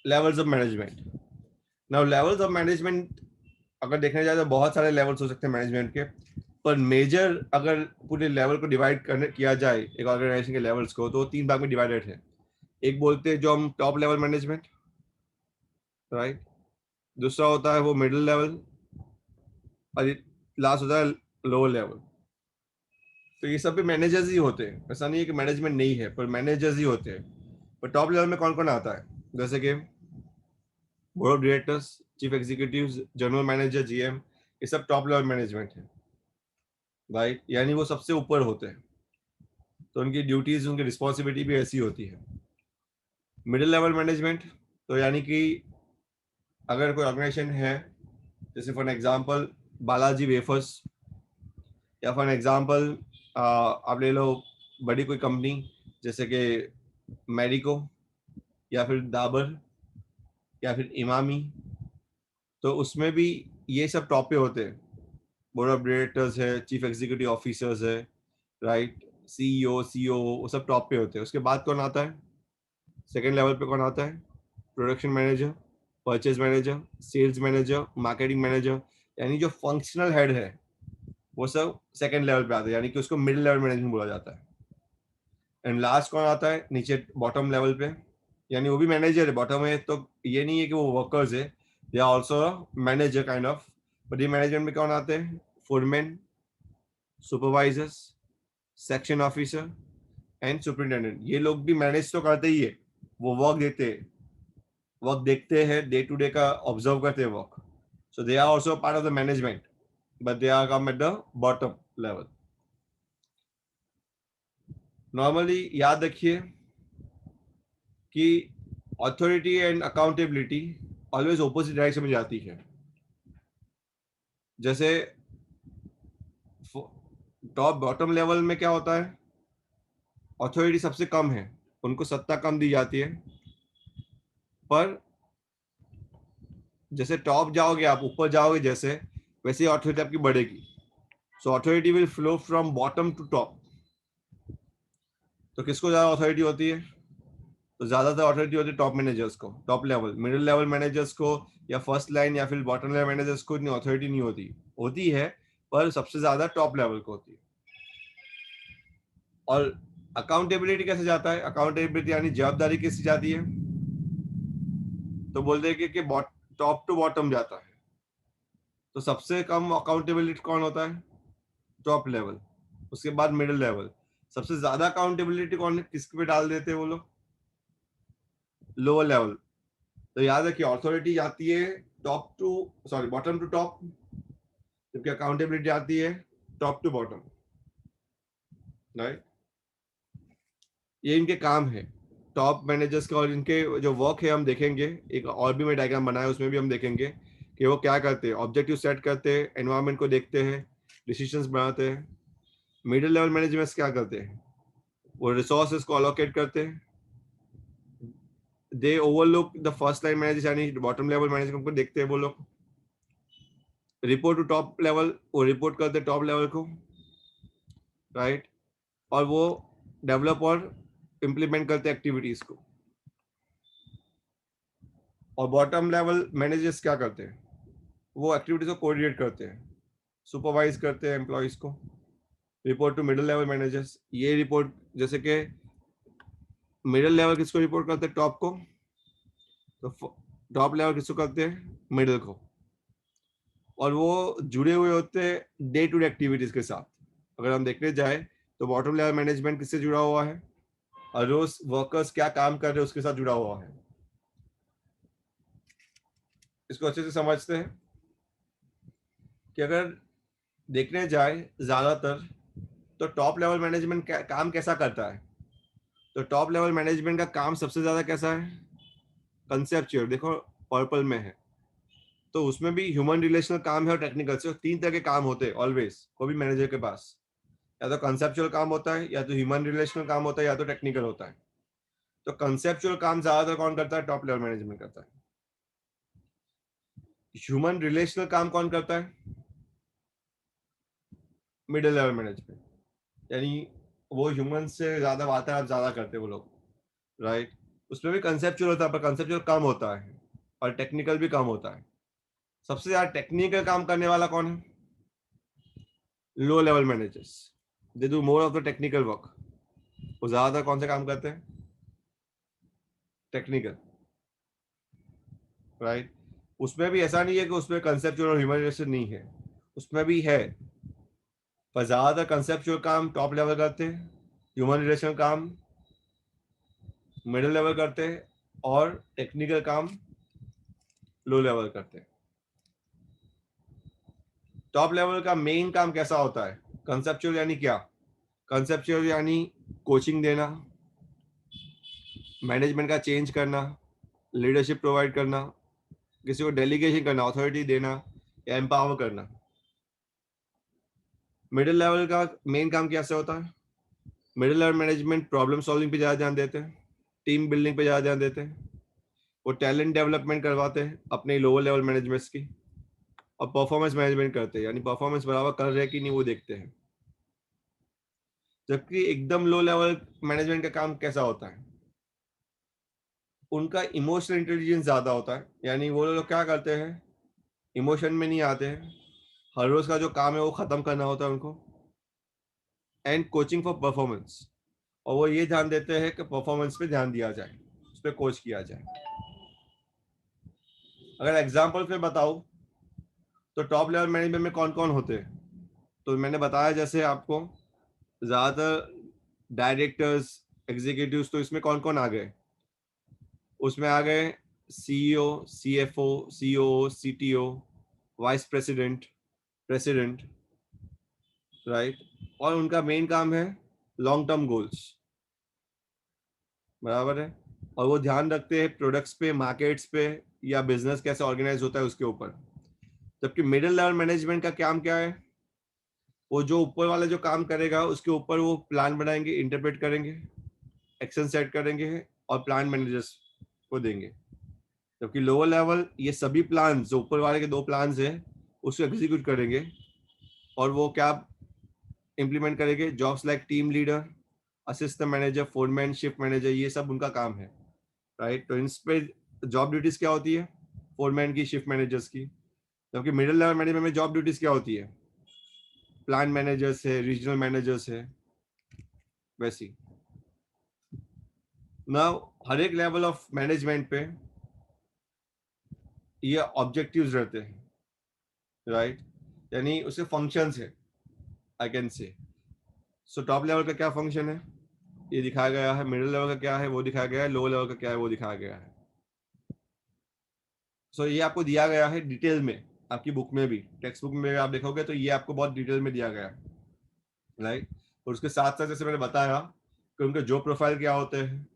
Levels of management. Now levels of management अगर देखने जाए तो बहुत सारे लेवल्स हो सकते हैं मैनेजमेंट के, पर मेजर अगर पूरे लेवल को डिवाइड करने किया जाए एक ऑर्गेनाइजेशन के लेवल्स को, तो 3 भाग में डिवाइडेड है। एक बोलते हैं जो हम टॉप लेवल मैनेजमेंट, राइट। दूसरा होता है वो मिडिल लेवल, और लास्ट होता है लोअर लेवल। तो ये सब भी मैनेजर्स ही होते हैं, ऐसा नहीं है कि मैनेजमेंट नहीं है, पर मैनेजर्स ही होते हैं। पर टॉप लेवल में कौन कौन आता है, जैसे कि board of directors, chief executive, general manager, GM, ये सब टॉप लेवल मैनेजमेंट है, राइट। यानी वो सबसे ऊपर होते हैं, तो उनकी ड्यूटीज, उनकी रिस्पॉन्सिबिलिटी भी ऐसी होती है। मिडिल लेवल मैनेजमेंट, तो यानी कि अगर कोई ऑर्गेनाइजेशन है, जैसे फॉर एग्जांपल बालाजी वेफर्स, या फॉर एग्जांपल आप ले लो बड़ी कोई कंपनी जैसे कि मैरिको, या फिर डाबर, या फिर इमामी, तो उसमें भी ये सब टॉप पे होते हैं। बोर्ड ऑफ डायरेक्टर्स है, चीफ एग्जीक्यूटिव ऑफिसर्स है, राइट, सीईओ, सीओ, वो सब टॉप पे होते हैं। उसके बाद कौन आता है, सेकेंड लेवल पे कौन आता है, production manager, purchase manager, sales manager, marketing manager, यानी जो फंक्शनल हेड है वो सब सेकेंड लेवल पे आते हैं, यानी कि उसको मिडिल लेवल मैनेजमेंट बोला जाता है। एंड लास्ट कौन आता है नीचे बॉटम लेवल पे, यानी वो भी मैनेजर है बॉटम है, तो ये नहीं है कि वो वर्कर्स है, they are also manager kind of. But ये मैनेजमेंट में कौन आते हैं, foreman, supervisors, section officer and superintendent. ये लोग भी मैनेज तो करते ही है, वो वर्क देते हैं, वर्क देखते हैं, डे टू डे का ऑब्जर्व करते हैं work, so they are also part of the management, but they are come at the bottom level. Normally याद रखिए कि authority and accountability always opposite direction में जाती है। जैसे टॉप बॉटम लेवल में क्या होता है, अथॉरिटी सबसे कम है, उनको सत्ता कम दी जाती है, पर जैसे टॉप जाओगे आप, ऊपर जाओगे जैसे, वैसे ही अथॉरिटी आपकी बढ़ेगी। So authority will flow from bottom to top. तो किसको ज्यादा अथॉरिटी होती है, तो ज्यादातर अथॉरिटी होती है टॉप मैनेजर्स को, top level. Middle level managers को या फर्स्ट लाइन या फिर बॉटम लेवल मैनेजर्स को इतनी अथॉरिटी नहीं होती, होती है, पर सबसे ज्यादा टॉप लेवल को होती है। और अकाउंटेबिलिटी कैसे जाता है, अकाउंटेबिलिटी यानी जवाबदारी किसकी जाती है, तो बोलते हैं कि टॉप टू बॉटम जाता है। तो सबसे कम अकाउंटेबिलिटी कौन होता है, टॉप लेवल। उसके बाद मिडिल लेवल। सबसे ज्यादा अकाउंटेबिलिटी कौन, किसके पे डाल देते हैं वो लोग, लोअर लेवल। तो याद रखिए अथॉरिटी जाती है top to, sorry bottom to top, जबकि अकाउंटेबिलिटी आती है टॉप टू बॉटम, राइट। ये इनके काम है टॉप मैनेजर्स का, और इनके जो वर्क है हम देखेंगे, एक और भी मैं डायग्राम बनाया उसमें भी हम देखेंगे कि वो क्या करते हैं, ऑब्जेक्टिव सेट करते हैं, एनवायरनमेंट को देखते हैं, डिसीजंस बनाते हैं। मिडिल लेवल मैनेजमेंट्स क्या करते हैं, वो रिसोर्सेज को अलोकेट करते हैं, they overlook the first line managers, यानी बॉटम लेवल मैनेजमेंट को देखते हैं वो लोग, रिपोर्ट टू टॉप लेवल, वो रिपोर्ट करते हैं टॉप लेवल को, राइट। और वो डेवलप और इम्प्लीमेंट करते हैं एक्टिविटीज को। और बॉटम लेवल मैनेजर्स क्या करते हैं, वो एक्टिविटीज को कोऑर्डिनेट करते हैं, सुपरवाइज करते हैं एम्प्लॉयज को। Report to middle level managers, ये रिपोर्ट जैसे कि मिडिल लेवल किसको रिपोर्ट करते हैं, टॉप को, तो टॉप लेवल किसको करते हैं, मिडिल को। और वो जुड़े हुए होते हैं डे टू डे एक्टिविटीज के साथ। अगर हम देखने जाए तो बॉटम लेवल मैनेजमेंट किससे जुड़ा हुआ है, और रोज वर्कर्स क्या काम कर रहे हैं उसके साथ जुड़ा हुआ है। इसको अच्छे से समझते हैं कि अगर देखने जाए ज्यादातर, तो टॉप लेवल मैनेजमेंट काम कैसा करता है, तो टॉप लेवल मैनेजमेंट का काम सबसे ज्यादा कैसा है, कंसेप्चुअल। देखो पर्पल में है, तो उसमें भी ह्यूमन रिलेशनल काम है और टेक्निकल से, 3 तरह के काम होते हैं ऑलवेज कोई भी मैनेजर के पास। या तो कंसेप्चुअल काम होता है, या तो ह्यूमन रिलेशनल काम होता है, या तो टेक्निकल होता है। तो कंसेप्चुअल काम ज्यादातर कौन करता है, टॉप लेवल मैनेजमेंट करता है। ह्यूमन रिलेशनल काम कौन करता है, मिडिल लेवल मैनेजमेंट, यानी वो ह्यूमन से ज्यादा वार्तालाप ज्यादा करते हैं वो लोग, राइट। उसमें भी कंसेप्चुअल होता है, पर कंसेप्चुअल कम होता है और टेक्निकल भी कम होता है। सबसे ज्यादा टेक्निकल काम करने वाला कौन है? Low level managers. They do more of the technical work. वो ज्यादातर कौन से काम करते हैं? Technical, right. उसमें भी ऐसा नहीं है कि उसमें कंसेप्चुअल और ह्यूमन रिलेशन नहीं है, उसमें भी है, पर ज्यादातर कंसेप्चुअल काम टॉप लेवल करते हैं, ह्यूमन रिलेशन काम मिडिल लेवल करते हैं, और टेक्निकल काम लो लेवल करते हैं। टॉप लेवल का मेन काम कैसा होता है? कंसेप्चुअल यानी क्या? कंसेप्चुअल यानी कोचिंग देना, मैनेजमेंट का चेंज करना, लीडरशिप प्रोवाइड करना, किसी को डेलीगेशन करना, अथॉरिटी देना या एम्पावर करना। मिडिल लेवल का मेन काम कैसे होता है? Middle level management problem solving पे ज़्यादा ध्यान देते हैं, टीम बिल्डिंग पे ज़्यादा ध्यान देते हैं, वो टैलेंट डेवलपमेंट करवाते हैं अपने लोअर लेवल मैनेजमेंट्स की, और परफॉर्मेंस मैनेजमेंट करते हैं, यानी परफॉर्मेंस बराबर कर रहे हैं कि नहीं वो देखते हैं। जबकि एकदम लो लेवल मैनेजमेंट का काम कैसा होता है? उनका इमोशनल इंटेलिजेंस ज़्यादा होता है, यानी वो लोग क्या करते हैं, इमोशन में नहीं आते हैं, हर रोज़ का जो काम है वो ख़त्म करना होता है उनको, एंड कोचिंग फॉर परफॉर्मेंस। और वो ये ध्यान देते हैं कि परफॉर्मेंस पे ध्यान दिया जाए, उस पर कोच किया जाए। अगर एग्जाम्पल पे बताऊं तो टॉप लेवल मैनेजमेंट में कौन कौन होते हैं, तो मैंने बताया जैसे आपको, ज़्यादातर डायरेक्टर्स, एग्जीक्यूटिव्स, तो इसमें कौन कौन आ गए? उसमें आ गए CEO, CFO, COO, CTO, vice president, president, right. और उनका मेन काम है लॉन्ग टर्म गोल्स, बराबर है, और वो ध्यान रखते हैं प्रोडक्ट्स पे, मार्केट्स पे, या बिजनेस कैसे ऑर्गेनाइज होता है उसके ऊपर। जबकि मिडिल लेवल मैनेजमेंट का काम क्या है? वो जो ऊपर वाला जो काम करेगा उसके ऊपर वो प्लान बनाएंगे, इंटरप्रेट करेंगे, एक्शन सेट करेंगे और प्लान मैनेजर्स को देंगे। जबकि लोअर लेवल ये सभी प्लान, जो ऊपर वाले के दो प्लान हैं, उसको एग्जीक्यूट करेंगे, और वो क्या इम्प्लीमेंट करेंगे? Jobs like team leader, assistant manager, foreman, shift manager, ये सब उनका काम है, राइट। तो इन पे जॉब ड्यूटीज क्या होती है? फोरमैन की, शिफ्ट मैनेजर्स की। जबकि मिडिल लेवल मैनेजमेंट में जॉब ड्यूटीज क्या होती है? प्लान मैनेजर्स है, रीजनल मैनेजर्स है, वैसी। ना हर एक लेवल ऑफ मैनेजमेंट पे ये ऑब्जेक्टिव्स रहते हैं, राइट, यानी उसके फंक्शंस है, I can say. So top level का क्या फंक्शन है ये दिखाया गया है, मिडिल लेवल का क्या है वो दिखाया गया है, लो लेवल का क्या है वो दिखाया गया है। सो ये आपको दिया गया है डिटेल में, आपकी बुक में भी, टेक्स्ट बुक में भी आप देखोगे तो ये आपको बहुत डिटेल में दिया गया है, राइट। और उसके साथ साथ जैसे मैंने बताया कि उनके जो प्रोफाइल क्या होते हैं,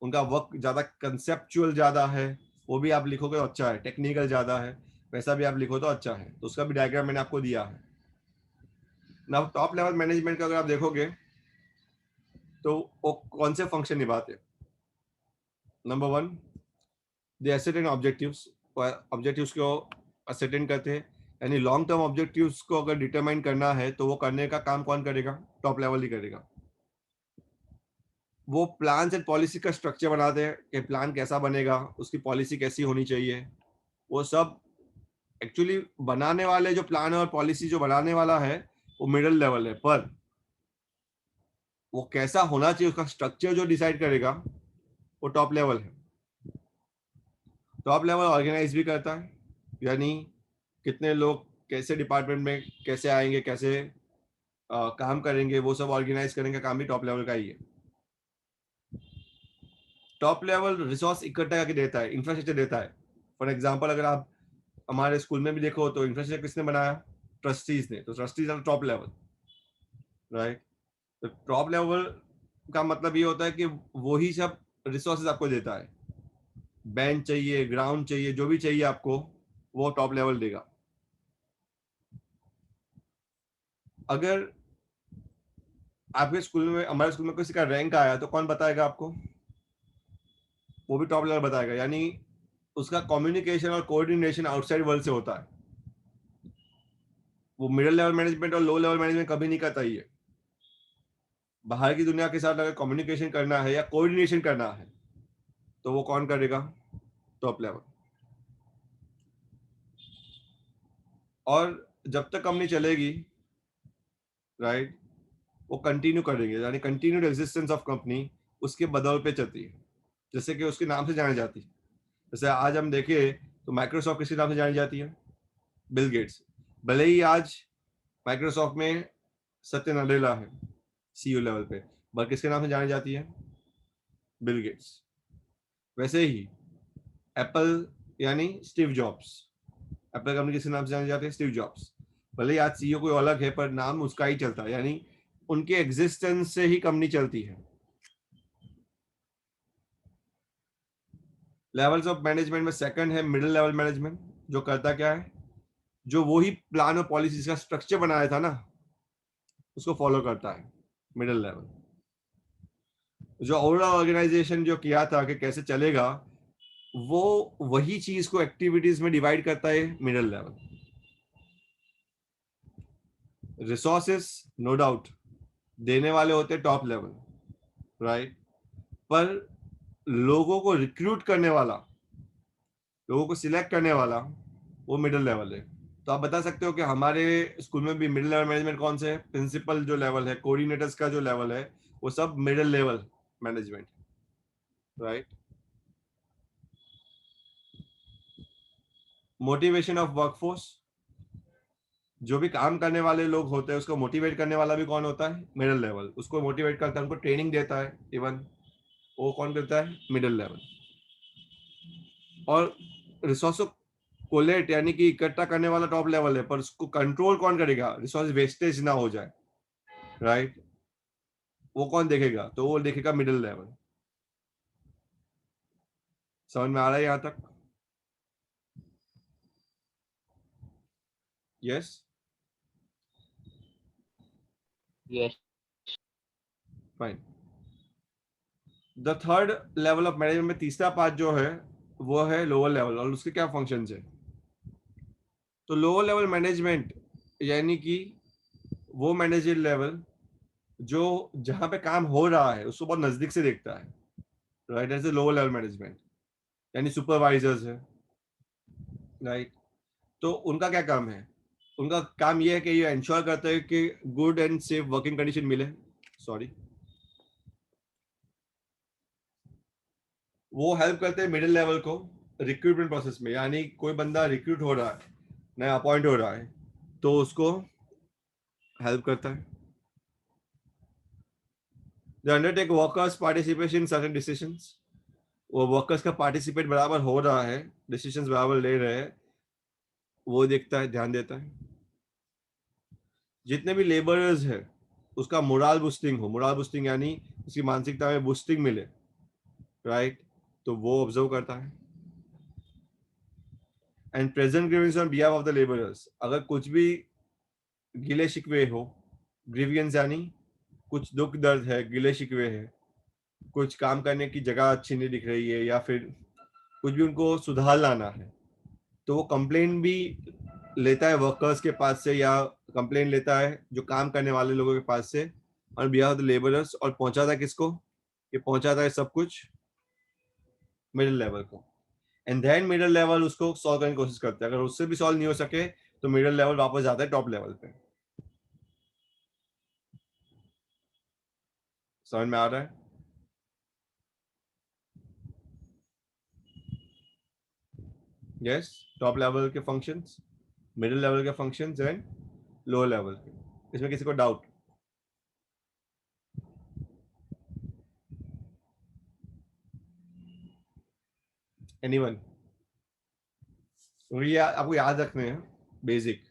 उनका वर्क ज़्यादा कंसेप्चुअल ज़्यादा है, वो भी आप लिखोगे तो अच्छा है, टेक्निकल ज़्यादा है, वैसा भी आप लिखो तो अच्छा है, तो उसका भी डायग्राम मैंने आपको दिया है ना। टॉप लेवल मैनेजमेंट का अगर आप देखोगे तो वो कौन से फंक्शन निभाते हैं? नंबर वन, दे एसेटेन ऑब्जेक्टिव्स, ऑब्जेक्टिव्स को असेटेन करते हैं, यानी लॉन्ग टर्म ऑब्जेक्टिव्स को अगर डिटरमाइन करना है तो वो करने का काम कौन करेगा? टॉप लेवल ही करेगा। वो प्लान एंड पॉलिसी का स्ट्रक्चर बनाते हैं कि प्लान कैसा बनेगा, उसकी पॉलिसी कैसी होनी चाहिए, वो सब एक्चुअली बनाने वाले जो प्लान और पॉलिसी जो बनाने वाला है वो मिडिल लेवल है, पर वो कैसा होना चाहिए उसका स्ट्रक्चर जो डिसाइड करेगा वो टॉप लेवल है। टॉप लेवल ऑर्गेनाइज भी करता है, यानी कितने लोग कैसे डिपार्टमेंट में कैसे आएंगे, कैसे काम करेंगे, वो सब ऑर्गेनाइज करने का काम भी टॉप लेवल का ही है। टॉप लेवल रिसोर्स इकट्ठा करके देता है, इंफ्रास्ट्रक्चर देता है। फॉर एग्जाम्पल अगर आप हमारे स्कूल में भी देखो तो इंफ्रास्ट्रक्चर किसने बनाया? ट्रस्टीज ने। तो trustees are top level, right. तो टॉप लेवल का मतलब ये होता है कि वो ही सब रिसोर्सेज आपको देता है, बेंच चाहिए, ग्राउंड चाहिए, जो भी चाहिए आपको वो टॉप लेवल देगा। अगर आपके स्कूल में, हमारे स्कूल में किसी का रैंक आया तो कौन बताएगा आपको? वो भी टॉप लेवल बताएगा, यानी उसका कम्युनिकेशन और कोऑर्डिनेशन आउटसाइड वर्ल्ड से होता है। वो मिडिल लेवल मैनेजमेंट और लो लेवल मैनेजमेंट कभी नहीं करता ही है। बाहर की दुनिया के साथ अगर कम्युनिकेशन करना है या कोऑर्डिनेशन करना है तो वो कौन करेगा? Top level. और जब तक कंपनी चलेगी, राइट, वो कंटिन्यू करेंगे, यानी कंटिन्यूड एग्जिस्टेंस ऑफ कंपनी उसके बदौलत पे चलती है, जैसे कि उसके नाम से जानी जाती है। जैसे आज हम देखें तो माइक्रोसॉफ्ट किसी नाम से जानी जाती है? Bill Gates. भले ही आज माइक्रोसॉफ्ट में सत्य नडेला है सीईओ लेवल पे, पर किसके नाम से जानी जाती है? Bill Gates. वैसे ही एप्पल यानी स्टीव जॉब्स, एप्पल कंपनी किसके नाम से जानी जाती है? Steve jobs. भले ही आज सीईओ कोई अलग है पर नाम उसका ही चलता है, यानी उनके एग्जिस्टेंस से ही कंपनी चलती है। लेवल्स ऑफ मैनेजमेंट में सेकंड है मिडिल लेवल मैनेजमेंट, जो करता क्या है? जो वो ही प्लान और पॉलिसीज का स्ट्रक्चर बनाया था ना, उसको फॉलो करता है मिडिल लेवल। जो ओवरऑल ऑर्गेनाइजेशन जो किया था कि कैसे चलेगा, वो वही चीज को एक्टिविटीज में डिवाइड करता है middle level. Resources no doubt देने वाले होते हैं टॉप लेवल, राइट, पर लोगों को रिक्रूट करने वाला, लोगों को सिलेक्ट करने वाला, वो मिडिल लेवल है। तो आप बता सकते हो कि हमारे स्कूल में भी मिडिल लेवल मैनेजमेंट कौन से है? प्रिंसिपल जो लेवल है, कोऑर्डिनेटर्स का जो लेवल है, वो सब middle level management, right. Motivation of workforce, जो भी काम करने वाले लोग होते हैं उसको मोटिवेट करने वाला भी कौन होता है? Middle level. उसको मोटिवेट करता है, उनको ट्रेनिंग देता है, इवन वो कौन करता है? Middle level. और रिसोर्स कोलेट यानी कि इकट्ठा करने वाला टॉप लेवल है, पर उसको कंट्रोल कौन करेगा? रिसोर्स वेस्टेज ना हो जाए, राइट, वो कौन देखेगा? तो वो देखेगा मिडिल लेवल। समझ में आ रहा है यहां तक? Yes, yes. Fine. The third level of management में तीसरा पार्ट जो है वो है लोअर लेवल, और उसके क्या फंक्शंस है? तो लोअर लेवल मैनेजमेंट यानी कि वो मैनेजर लेवल जो जहां पे काम हो रहा है उसको बहुत नजदीक से देखता है, right, as a lower level management, यानी सुपरवाइजर्स है, राइट। तो उनका क्या काम है? उनका काम ये है कि ये इंश्योर करते हैं कि good and safe working condition मिले। सॉरी, वो हेल्प करते हैं मिडिल लेवल को रिक्रूटमेंट प्रोसेस में, यानी कोई बंदा रिक्रूट हो रहा है, नया अपॉइंट हो रहा है, तो उसको हेल्प करता है। They undertake workers participation in certain decisions, वो वर्कर्स का पार्टिसिपेट बराबर हो रहा है, डिसीजंस बराबर ले रहे हैं, वो देखता है, ध्यान देता है। जितने भी लेबरर्स है उसका मोरल बूस्टिंग हो, मोरल बूस्टिंग यानी उसकी मानसिकता में बूस्टिंग मिले, राइट, तो वो ऑब्जर्व करता है। And present grievance on behalf of the labourers, अगर कुछ भी गिले शिकवे हो, ग्रीवियंस यानी कुछ दुख दर्द है, गिले शिकवे है, कुछ काम करने की जगह अच्छी नहीं दिख रही है, या फिर कुछ भी उनको सुधार लाना है, तो वो कंप्लेन भी लेता है वर्कर्स के पास से, या कंप्लेन लेता है जो काम करने वाले लोगों के पास से on behalf of the labourers, और पहुंचाता है किसको? ये पहुंचाता है सब कुछ मिडिल लेवल को। एंड देन मिडिल लेवल उसको सॉल्व करने की कोशिश करता है। अगर उससे भी सॉल्व नहीं हो सके तो मिडिल लेवल वापस जाता है टॉप लेवल पे। समझ में आ रहा है? यस, टॉप लेवल के फंक्शंस, मिडिल लेवल के फंक्शंस एंड लोअर लेवल के। इसमें किसी को डाउट? एनीवन? ये आपको याद रखने हैं बेसिक,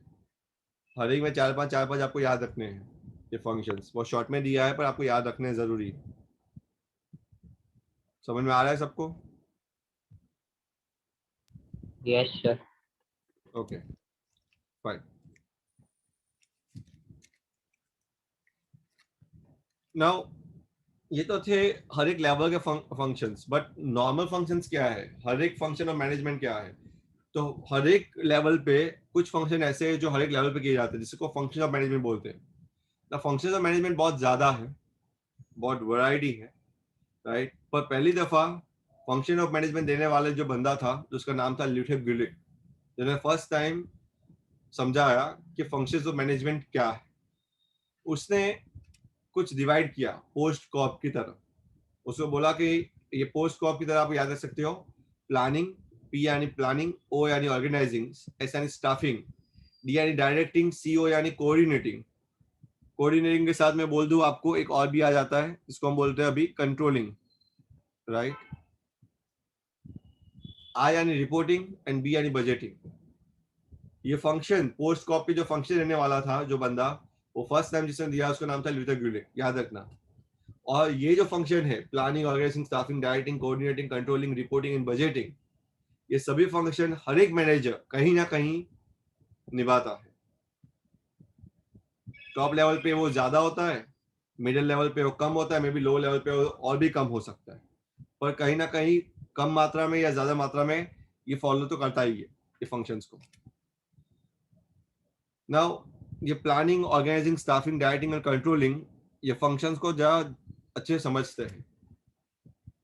हर एक में चार पांच आपको याद रखने हैं ये फंक्शंस। बहुत शॉर्ट में दिया है पर आपको याद रखने जरूरी है। समझ में आ रहा है सबको? Yes sir. Okay, fine. Now ये तो थे हर एक लेवल के फंक्शंस, बट नॉर्मल फंक्शंस क्या है? हर एक फंक्शन ऑफ मैनेजमेंट क्या है? तो हर एक लेवल पे कुछ फंक्शन ऐसे हैं जो हर एक लेवल पे किए जाते हैं, जिसको फंक्शन ऑफ मैनेजमेंट बोलते हैं। द फंक्शन ऑफ मैनेजमेंट बहुत ज्यादा है, बहुत वैरायटी है, राइट। पर पहली दफा फंक्शन ऑफ मैनेजमेंट देने वाले जो बंदा था, जिसका नाम था ल्यूथेफ गिलिक, जिन्होंने फर्स्ट टाइम समझाया कि फंक्शंस ऑफ मैनेजमेंट क्या है, उसने कुछ डिवाइड किया पोस्ट कॉप की तरह। उसको बोला कि ये पोस्ट कॉप की तरह आप याद रख सकते हो, प्लानिंग, पी यानी प्लानिंग, ओ यानी ऑर्गेनाइजिंग, एस यानी स्टाफिंग, डी यानी डायरेक्टिंग, सी ओ यानी कोऑर्डिनेटिंग। कोऑर्डिनेटिंग के साथ मैं बोल दूं आपको एक और भी आ जाता है, इसको हम बोलते हैं अभी कंट्रोलिंग, राइट। आई यानी रिपोर्टिंग एंड बी यानी बजटिंग। ये फंक्शन पोस्ट कॉप पे जो फंक्शन रहने वाला था, जो बंदा वो फर्स्ट टाइम जिसने दिया उसका नाम था ल्यूथर गिलिक, याद रखना। और ये जो फंक्शन है, planning, organising, staffing, directing, coordinating, controlling, reporting and budgeting, ये सभी फंक्शन हर एक मैनेजर कहीं ना कहीं निभाता है। टॉप लेवल पे वो ज्यादा होता है, मिडिल लेवल पे वो कम होता है, मे बी लो लेवल पे वो और भी कम हो सकता है, पर कहीं ना कहीं कम मात्रा में या ज्यादा मात्रा में ये फॉलो तो करता ही है ये फंक्शंस को। नाउ ये प्लानिंग, ऑर्गेनाइजिंग, स्टाफिंग, डायरेक्टिंग और कंट्रोलिंग, ये फंक्शंस को जरा अच्छे समझते हैं।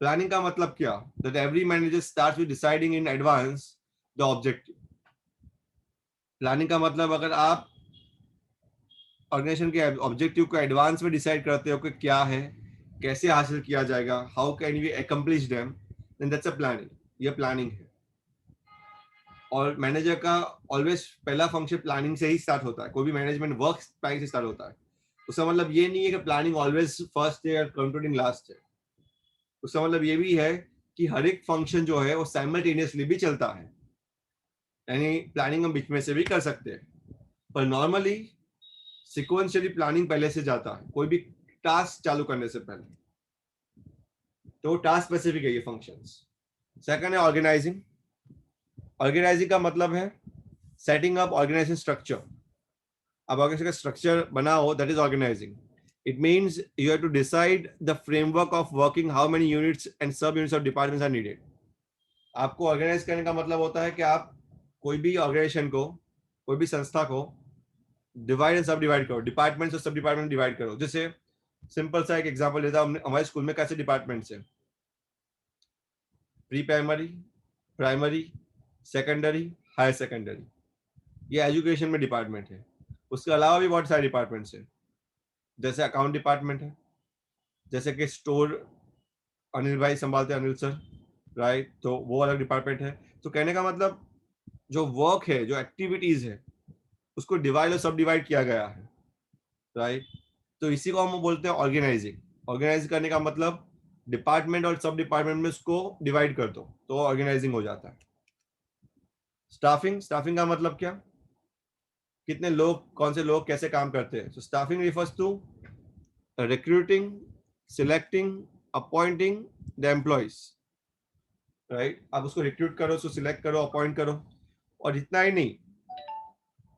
प्लानिंग का मतलब क्या, that every manager starts with deciding in advance the objective. Planning का मतलब अगर आप ऑर्गेनाइजेशन के ऑब्जेक्टिव को एडवांस में डिसाइड करते हो कि क्या है, कैसे हासिल किया जाएगा, how can we accomplish them, then that's a planning. ये प्लानिंग है। और मैनेजर का ऑलवेज पहला फंक्शन प्लानिंग से ही स्टार्ट होता है, कोई भी मैनेजमेंट वर्क प्लानिंग से स्टार्ट होता है। उसका मतलब ये नहीं है कि प्लानिंग ऑलवेज फर्स्ट है और कंट्रोलिंग लास्ट है। उसका मतलब ये भी है कि हर एक फंक्शन जो है वो साइमल्टेनियसली भी चलता है, यानी प्लानिंग हम बीच में से भी कर सकते हैं, पर नॉर्मली सिक्वेंशियली प्लानिंग पहले से जाता है कोई भी टास्क चालू करने से पहले। तो टास्क स्पेसिफिक है ये फंक्शंस। सेकंड है ऑर्गेनाइजिंग। ऑर्गेनाइजिंग का मतलब है सेटिंग अप ऑर्गेनाइजेशन स्ट्रक्चर। अब ऑर्गेनाइजेशन का स्ट्रक्चर बनाओ, that is organising. It means you have to decide the framework of working, how many units and sub units of departments are needed. आपको organise करने का मतलब होता है कि आप कोई भी ऑर्गेनाइजेशन को, कोई भी संस्था को डिवाइड एंड सब डिवाइड करो, डिपार्टमेंट्स और सब डिपार्टमेंट डिवाइड करो। जैसे सिंपल सा एक एग्जांपल लेता हूं, हमारे स्कूल में कैसे डिपार्टमेंट्स हैं, pre primary, primary, secondary, higher secondary, ये एजुकेशन में डिपार्टमेंट है। उसके अलावा भी बहुत सारे डिपार्टमेंट्स हैं, जैसे अकाउंट डिपार्टमेंट है, जैसे कि स्टोर अनिल भाई संभालते हैं, अनिल सर, राइट, तो वो अलग डिपार्टमेंट है। तो कहने का मतलब जो वर्क है, जो एक्टिविटीज है, उसको डिवाइड और सब डिवाइड किया गया है, राइट। तो इसी को हम बोलते हैं ऑर्गेनाइजिंग। ऑर्गेनाइज करने का मतलब डिपार्टमेंट और सब डिपार्टमेंट में उसको डिवाइड कर दो तो ऑर्गेनाइजिंग हो जाता है। स्टाफिंग, स्टाफिंग का मतलब क्या, कितने लोग, कौन से लोग कैसे काम करते हैं। So staffing refers to recruiting, selecting, appointing the employees, right. आप उसको रिक्रूट करो, उसको सिलेक्ट करो, अपॉइंट करो, और इतना ही नहीं,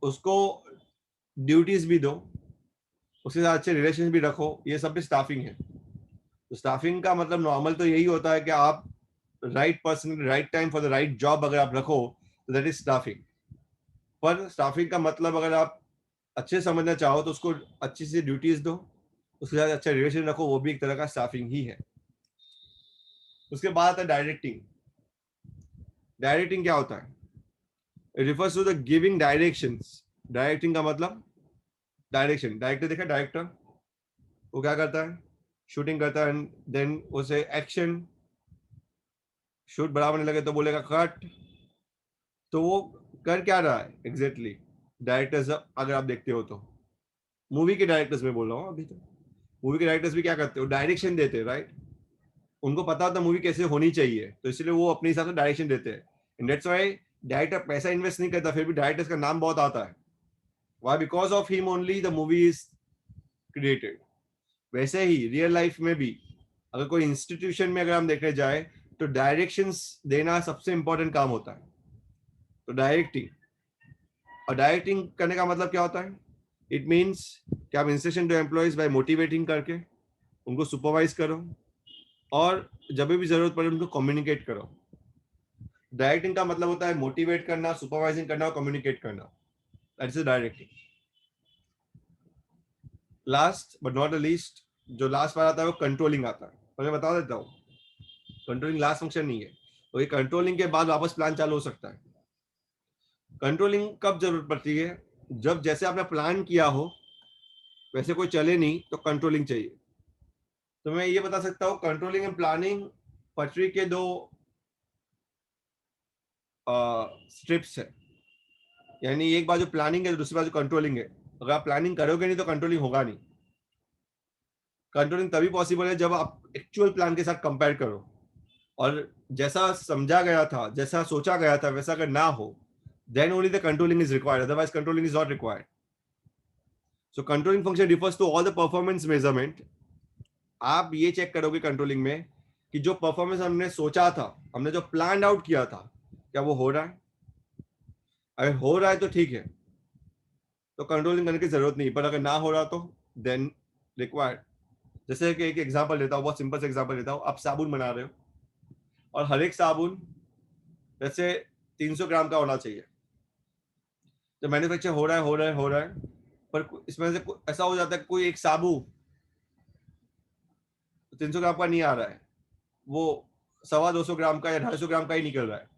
उसको ड्यूटीज भी दो, उसके साथ अच्छे रिलेशन भी रखो, ये सब भी स्टाफिंग है। तो स्टाफिंग का मतलब नॉर्मल तो यही होता है कि आप right person right time for the right job अगर आप रखो तो दैट इज स्टाफिंग। पर स्टाफिंग का मतलब अगर आप अच्छे समझना चाहो तो उसको अच्छी सी ड्यूटीज दो, उसके साथ अच्छा रिलेशन रखो, वो भी एक तरह का स्टाफिंग ही है। उसके बाद आता है डायरेक्टिंग। डायरेक्टिंग क्या होता है, it refers to the giving directions. Directing का मतलब डायरेक्शन, डायरेक्टर देखा, डायरेक्टर वो क्या करता है, शूटिंग करता है, देन उसे एक्शन, शूट बराबर नहीं लगे तो बोलेगा कट। तो वो कर क्या रहा है एग्जैक्टली, डायरेक्टर्स अगर आप देखते हो तो, मूवी के डायरेक्टर्स में बोल रहा हूँ अभी, तो मूवी के डायरेक्टर्स भी क्या करते हो, डायरेक्शन देते हैं, राइट। उनको पता होता है मूवी कैसे होनी चाहिए, तो इसलिए वो अपने हिसाब से डायरेक्शन देते हैं। एंड दैट्स व्हाई डायरेक्टर पैसा इन्वेस्ट नहीं करता, फिर भी डायरेक्टर्स का नाम बहुत आता है। Why, because of him only the movie is created. वैसे ही रियल लाइफ में भी अगर कोई इंस्टीट्यूशन में अगर हम देखने जाए तो डायरेक्शंस देना सबसे इंपॉर्टेंट काम होता है। तो डायरेक्टिंग, और डायरेक्टिंग करने का मतलब क्या होता है, इट मीन्स कि आप instruction to employees by motivating करके उनको सुपरवाइज करो, और जब भी जरूरत पड़े उनको कम्युनिकेट करो। डायरेक्टिंग का मतलब होता है मोटिवेट करना, सुपरवाइजिंग करना और कम्युनिकेट करना, that's directing. Last but not the least, जो लास्ट बार आता है वो कंट्रोलिंग आता है, तो मैं बता देता हूँ। कंट्रोलिंग लास्ट फंक्शन नहीं है, तो ये कंट्रोलिंग के बाद वापस प्लान चालू हो सकता है। कंट्रोलिंग कब जरूरत पड़ती है? जब जैसे आपने प्लान किया हो वैसे कोई चले नहीं तो कंट्रोलिंग चाहिए। तो मैं ये बता सकता हूँ कंट्रोलिंग एंड प्लानिंग पटरी के दो स्ट्रिप्स है, यानी एक बाजू प्लानिंग है, दूसरी बाजू कंट्रोलिंग है। अगर आप प्लानिंग करोगे नहीं तो कंट्रोलिंग होगा नहीं। कंट्रोलिंग तभी पॉसिबल है जब आप एक्चुअल प्लान के साथ कंपेयर करो, और जैसा समझा गया था, जैसा सोचा गया था, वैसा अगर ना हो, then only the controlling is required, otherwise controlling is not required. So controlling function refers to all the performance measurement. आप ये चेक करोगे कंट्रोलिंग में कि जो परफॉर्मेंस हमने सोचा था, हमने जो प्लान आउट किया था, क्या वो हो रहा है? अगर हो रहा है तो ठीक है, तो कंट्रोलिंग करने की जरूरत नहीं, पर अगर ना हो रहा तो देन रिक्वायर्ड। जैसे कि एक एग्जांपल लेता हूँ, बहुत सिंपल सा एग्जांपल लेता हूँ। आप साबुन बना रहे हो और हर एक साबुन जैसे 300 ग्राम का होना चाहिए, तो मैन्युफैक्चर हो रहा है, पर इसमें से ऐसा हो जाता है कोई एक साबुन 300 ग्राम का नहीं आ रहा है, वो 250 ग्राम का या 250 ग्राम का ही निकल रहा है,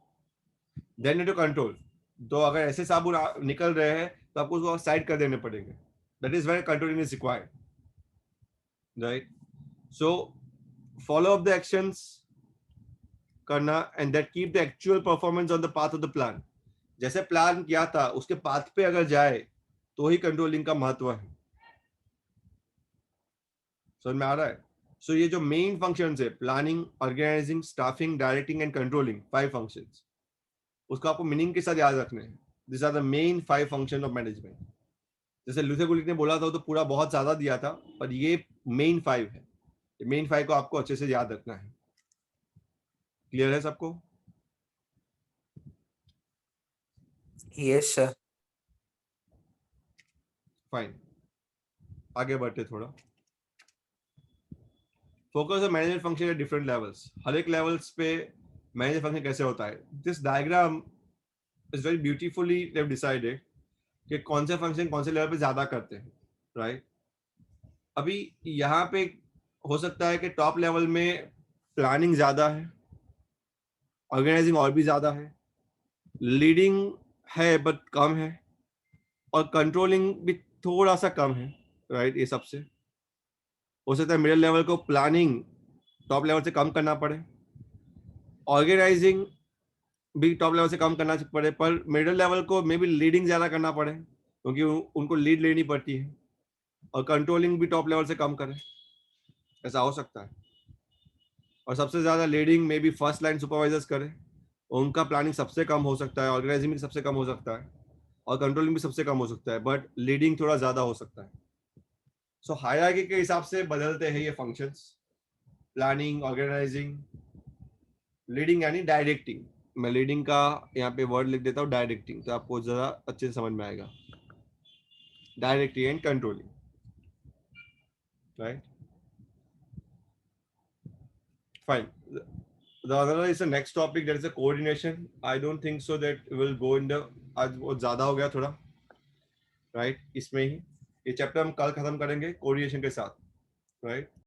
देन टू कंट्रोल। तो अगर ऐसे साबुन निकल रहे हैं तो आपको उसको साइड कर देने पड़ेंगे। That is where controlling is required, right? So follow up the actions करना and that keep the actual performance on the path of the plan. जैसे प्लान किया था उसके पाथ पे अगर जाए तो ही कंट्रोलिंग का महत्व है। समझ में आ रहा है? सो ये जो मेन फंक्शंस है, planning, organising, staffing, directing and controlling, 5 functions, उसको आपको मीनिंग के साथ याद रखने हैं। This are the main 5 function of management. जैसे लूथर गुलिक ने बोला था तो पूरा बहुत ज्यादा दिया था, पर ये मेन 5 है। मेन 5 को आपको अच्छे से याद रखना है। क्लियर है सबको? Yes sir. फाइन, आगे बढ़ते थोड़ा। Focus on management function at different levels. हर एक लेवल्स पे मैनेजमेंट फंक्शन कैसे होता है, this diagram is very beautifully decided कि कौन से फंक्शन कौन से लेवल पे ज्यादा करते हैं, राइट? अभी यहाँ पे हो सकता है कि टॉप लेवल में प्लानिंग ज्यादा है, ऑर्गेनाइजिंग और भी ज्यादा है, लीडिंग है बट कम है, और कंट्रोलिंग भी थोड़ा सा कम है, राइट? ये सबसे हो सकता है मिडिल लेवल को प्लानिंग टॉप लेवल से कम करना पड़े, ऑर्गेनाइजिंग भी टॉप लेवल से कम करना पड़े, पर मिडिल लेवल को मे बी लीडिंग ज्यादा करना पड़े क्योंकि उनको लीड लेनी पड़ती है, और कंट्रोलिंग भी टॉप लेवल से कम करे। ऐसा हो सकता है। और सबसे ज्यादा लीडिंग में भी फर्स्ट लाइन सुपरवाइजर्स करें, उनका प्लानिंग सबसे कम हो सकता है, ऑर्गेनाइजिंग भी सबसे कम हो सकता है, और कंट्रोलिंग भी सबसे कम हो सकता है, बट लीडिंग थोड़ा ज्यादा हो सकता है। सो हायरार्की के हिसाब से बदलते हैं ये फंक्शंस, प्लानिंग, ऑर्गेनाइजिंग, लीडिंग यानी डायरेक्टिंग। मैं लीडिंग का यहाँ पे वर्ड लिख देता हूँ डायरेक्टिंग, तो आपको जरा अच्छे से समझ में आएगा। Directing and controlling, right? Fine. The other is the next topic, that is the coordination. I don't think so that we'll go in the, आज बहुत ज्यादा हो गया थोड़ा, राइट? इसमें ही ये चैप्टर हम कल खत्म करेंगे कोऑर्डिनेशन के साथ, राइट?